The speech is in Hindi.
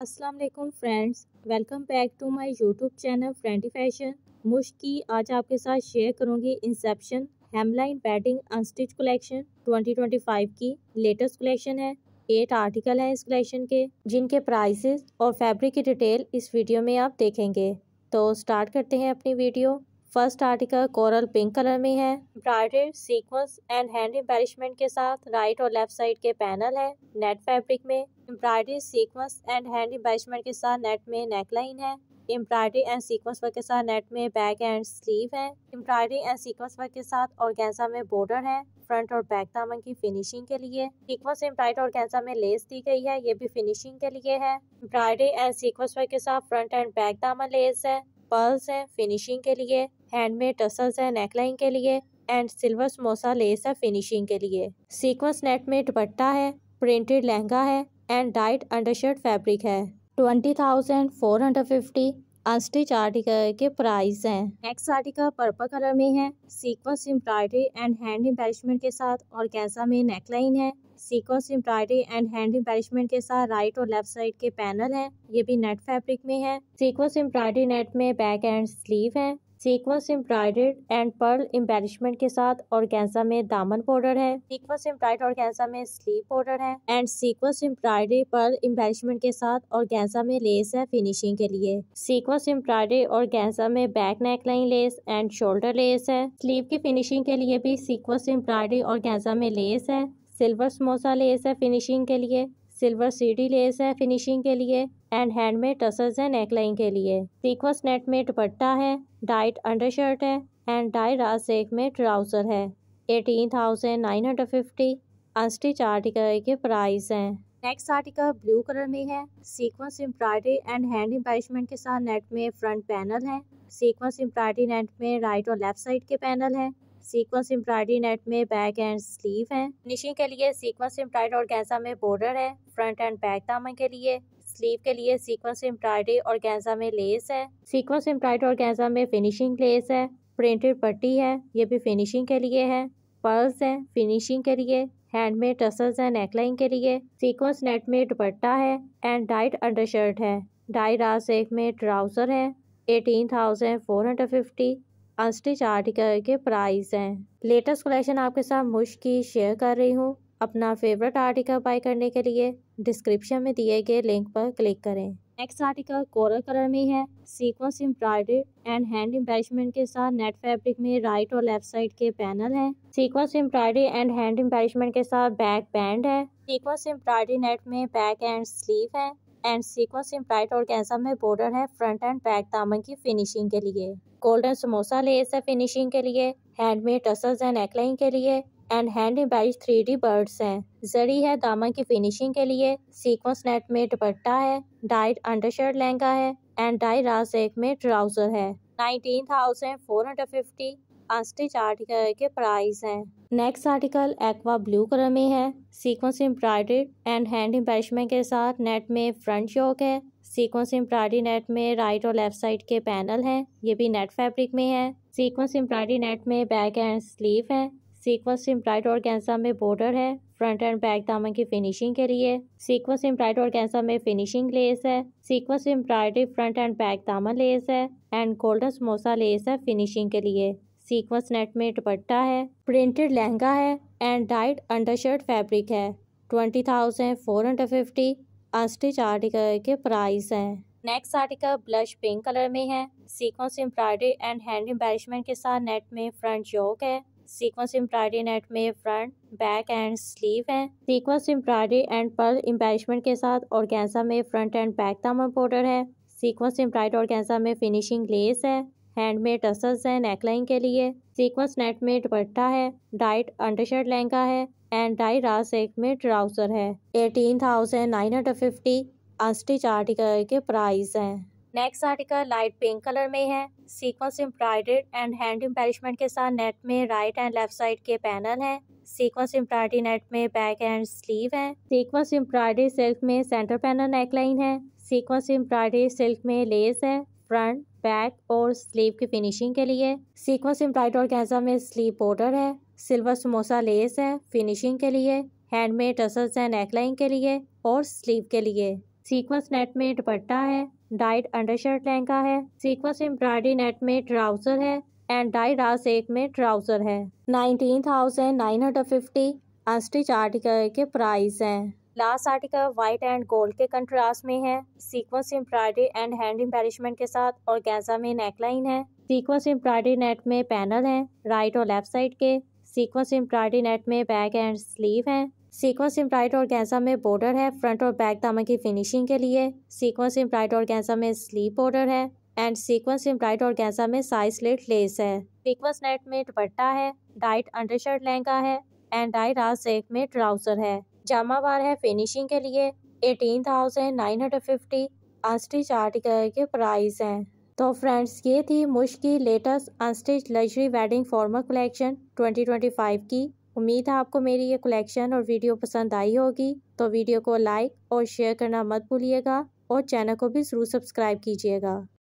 अस्सलाम वालेकुम friends, welcome back to my YouTube channel Friendy fashion. मुश्की आज आपके साथ शेयर करूंगी inception hemline wedding unstitch collection 2025 की लेटेस्ट कलेक्शन है। 8 आर्टिकल हैं इस कलेक्शन के, जिनके प्राइसेस और फैब्रिक की डिटेल इस वीडियो में आप देखेंगे। तो स्टार्ट करते हैं अपनी video. First article coral pink colour में है। Embroidered sequence and hand embellishment के साथ राइट और लेफ्ट साइड के पैनल है। नेट फैब्रिक में embroidery sequence and hand embellishment के साथ नेट में नेकलाइन है। एम्ब्रॉयडरी एंड सीक्वेंस वर्क के साथ नेट में बैक एंड स्लीव है। एम्ब्रॉयडरी एंड सीक्वेंस वर्क के साथ ऑर्गेन्जा में बॉर्डर है। फ्रंट और बैक दामन की फिनिशिंग के लिए सीक्वेंस एम्ब्रॉयडरी ऑर्गेन्जा में लेस दी गई है, ये भी फिनिशिंग के लिए है। एम्ब्रॉयडरी एंड सीक्वेंस वर्क के साथ फ्रंट एंड बैक दामन लेस है। पर्ल्स है फिनिशिंग के लिए। हैंडमेड टसल्स है नेकलाइन के लिए एंड सिल्वर समोसा लेस है फिनिशिंग के लिए। सीक्वेंस नेट में दुपट्टा है। प्रिंटेड लहंगा है एंड डाइट अंडरशर्ट फैब्रिक है। 20,450 अनस्टिच आर्टिकल के प्राइस हैं। नेक्स्ट आर्टिकल पर्पल कलर में है। Sequence embroidery and hand embellishment के साथ ऑर्गेन्जा में नेकलाइन है। Sequence embroidery and hand embellishment के साथ राइट और लेफ्ट साइड के पैनल है, ये भी नेट फैब्रिक में है। सीक्वेंस एम्ब्रॉयडरी नेट में बैक एंड स्लीव है। Sequence embroidered and pearl embellishment के साथ ऑर्गेन्जा में दामन बॉर्डर है। सीक्वेंस एम्ब्रॉयडर्ड ऑर्गेन्जा में स्लीव बॉर्डर है and sequence embroidery pearl embellishment के साथ ऑर्गेन्जा में लेस है फिनिशिंग के लिए। सीक्वेंस एम्ब्रॉयडरी ऑर्गेन्जा में back neckline lace and shoulder lace है। स्लीव की फिनिशिंग के लिए भी सीक्वेंस एम्ब्रॉयडरी ऑर्गेन्जा में लेस है। सिल्वर समोसा लेस है फिनिशिंग के लिए। सिल्वर सीडी लेस है फिनिशिंग के लिए एंड हैंडमेड टसल्स है नेकलाइन के लिए। सीक्वेंस नेट में दुपट्टा है। डाइट अंडरशर्ट है एंड डाई रासेक में ट्राउजर है। 18,950 अनस्टिच आर्टिकल के प्राइस हैं। नेक्स्ट आर्टिकल ब्लू कलर में है। Sequence embroidery and hand embellishment के साथ नेट में फ्रंट पैनल है। सीक्वेंस एम्ब्रॉयडरी नेट में राइट और लेफ्ट साइड के पैनल है। सीक्वेंस एम्ब्रॉयडरी नेट में बैक एंड स्लीव है। फिनिशिंग के लिए सीक्वेंस एम्ब्रॉयडरी ऑर्गेन्जा में बॉर्डर है। फ्रंट एंड बैक दामन के लिए स्लीव के लिए सीक्वेंस एम्ब्रॉयडरी ऑर्गेन्जा में लेस है। सीक्वेंस एम्ब्रॉयडरी ऑर्गेन्जा में फिनिशिंग लेस है। प्रिंटेड पट्टी है, ये भी फिनिशिंग के लिए है। पर्ल्स है फिनिशिंग के लिए। हैंडमेड टसल्स है नेकलाइन के लिए। सीक्वेंस नेट में दुपट्टा है एंड डाइट अंडरशर्ट है। डाई रासेक में ट्राउजर है। 18,450 अनस्टिच आर्टिकल के प्राइस हैं। लेटेस्ट कलेक्शन आपके साथ मुश्क की शेयर कर रही हूँ। अपना फेवरेट आर्टिकल बाय करने के लिए डिस्क्रिप्शन में दिए गए लिंक पर क्लिक करें। नेक्स्ट आर्टिकल कोरल कलर में है। Sequence embroidery and hand embellishment के साथ नेट फैब्रिक में राइट और लेफ्ट साइड के पैनल है। Sequence embroidery and hand embellishment के साथ बैक बैंड है। सीक्वेंस एम्ब्रॉयडरी नेट में बैक एंड स्लीव है एंड सीक्वेंस एम्ब्रॉयडरी ऑर्गेन्जा में बॉर्डर है फ्रंट एंड बैक दामन की फिनिशिंग के लिए। गोल्डन समोसा लेस है फिनिशिंग के लिए। हैंडमेड टसल्स है नेकलाइन के लिए and hand embellished 3D birds हैं। जरी है दामन की फिनिशिंग के लिए। सीक्वेंस नेट में दुपट्टा है। डाइट अंडरशर्ट लहंगा है एंड डाई रासेक में ट्राउजर है। 19,450 अनस्टिच आर्टिकल के प्राइस हैं। Next article aqua blue colour में है। Sequence embroidery and hand embellishment के साथ नेट में फ्रंट योक है। सीक्वेंस एम्ब्रॉयडरी नेट में राइट और लेफ्ट साइड के पैनल हैं, ये भी नेट फैब्रिक में है। सीक्वेंस एम्ब्रॉयडरी नेट में बैक एंड स्लीव है। सीक्वेंस एम्ब्रॉयडरी ऑर्गेन्जा में बॉर्डर है फ्रंट एंड बैक दामन की फिनिशिंग के लिए। सीक्वेंस एम्ब्रॉयडरी ऑर्गेन्जा में फिनिशिंग लेस है। Sequence embroidery front end back दामन लेस है एंड गोल्डन समोसा लेस है फिनिशिंग के लिए। सीक्वेंस नेट में दुपट्टा है। प्रिंटेड लहंगा है एंड डाइट अंडरशर्ट फैब्रिक है। 20,450 अनस्टिच आर्टिकल के प्राइस हैं। Next article blush pink colour में है। Sequence embroidery and hand embellishment के साथ नेट में फ्रंट योक है। सीक्वेंस एम्ब्रॉयडरी नेट में फ्रंट बैक एंड स्लीव है। Sequence embroidery and pearl embellishment के साथ ऑर्गेन्जा में फ्रंट एंड बैक दामन बॉर्डर है। सीक्वेंस एम्ब्रॉयडरी ऑर्गेन्जा में फिनिशिंग लेस है। हैंडमेड टसल्स है नेकलाइन के लिए। सीक्वेंस नेट में दुपट्टा है। डाइट अंडरशर्ट लहंगा है एंड डाई रासेक में ट्राउजर है। 18,950 अनस्टिच आर्टिकल के प्राइस हैं। Next article light pink colour में है। Sequence embroidery and hand embellishment के साथ नेट में राइट एंड लेफ्ट साइड के पैनल है। सीक्वेंस एम्ब्रॉयडरी नेट में बैक एंड स्लीव है। सीक्वेंस एम्ब्रॉयडरी सिल्क में सेंटर पैनल नेकलाइन है। सीक्वेंस एम्ब्रॉयडरी सिल्क में लेस है फ्रंट बैक और स्लीव की फिनिशिंग के लिए। सीक्वेंस एम्ब्रॉयडरी ऑर्गेन्जा में स्लीव बॉर्डर है। सिल्वर समोसा लेस है फिनिशिंग के लिए। हैंडमेड टसल्स है नेकलाइन के लिए और स्लीव के लिए। सीक्वेंस नेट में दुपट्टा है, डाइड अंडरशर्ट लहंगा है, सीक्वेंस एम्ब्रॉयडरी नेट में ट्राउजर है एंड डाइड रासेक में ट्राउजर है। 19,950 अनस्टिच आर्टिकल के प्राइस हैं। Last article white and gold के कंट्रास्ट में है, sequence embroidery and hand embellishment के साथ और ऑर्गेन्जा में नेकलाइन है। सीक्वेंस एम्ब्रॉयडरी नेट में पैनल है राइट और लेफ्ट साइड के। सीक्वेंस एम्ब्रॉयडरी नेट में बैक एंड स्लीव है। सीक्वेंस एम्ब्रॉयडरी ऑर्गेन्जा में बॉर्डर है फ्रंट और बैक दामन की फिनिशिंग के लिए। सीक्वेंस एम्ब्रॉयडरी ऑर्गेन्जा में स्लीव बॉर्डर है एंड सीक्वेंस एम्ब्रॉयडरी ऑर्गेन्जा में साइड स्लिट लेस है। सीक्वेंस नेट में दुपट्टा है, डाइड अंडरशर्ट लहंगा है एंड डाइड रासेक में ट्राउजर है। जामावार है फिनिशिंग के लिए। 18,950 अनस्टिच आर्टिकल के प्राइस हैं। तो फ्रेंड्स, ये थी मुश्क की latest unstitch luxury wedding formal collection 2025 की। उम्मीद है आपको मेरी ये कलेक्शन और वीडियो पसंद आई होगी। तो वीडियो को लाइक और शेयर करना मत भूलिएगा और चैनल को भी ज़रूर सब्सक्राइब कीजिएगा।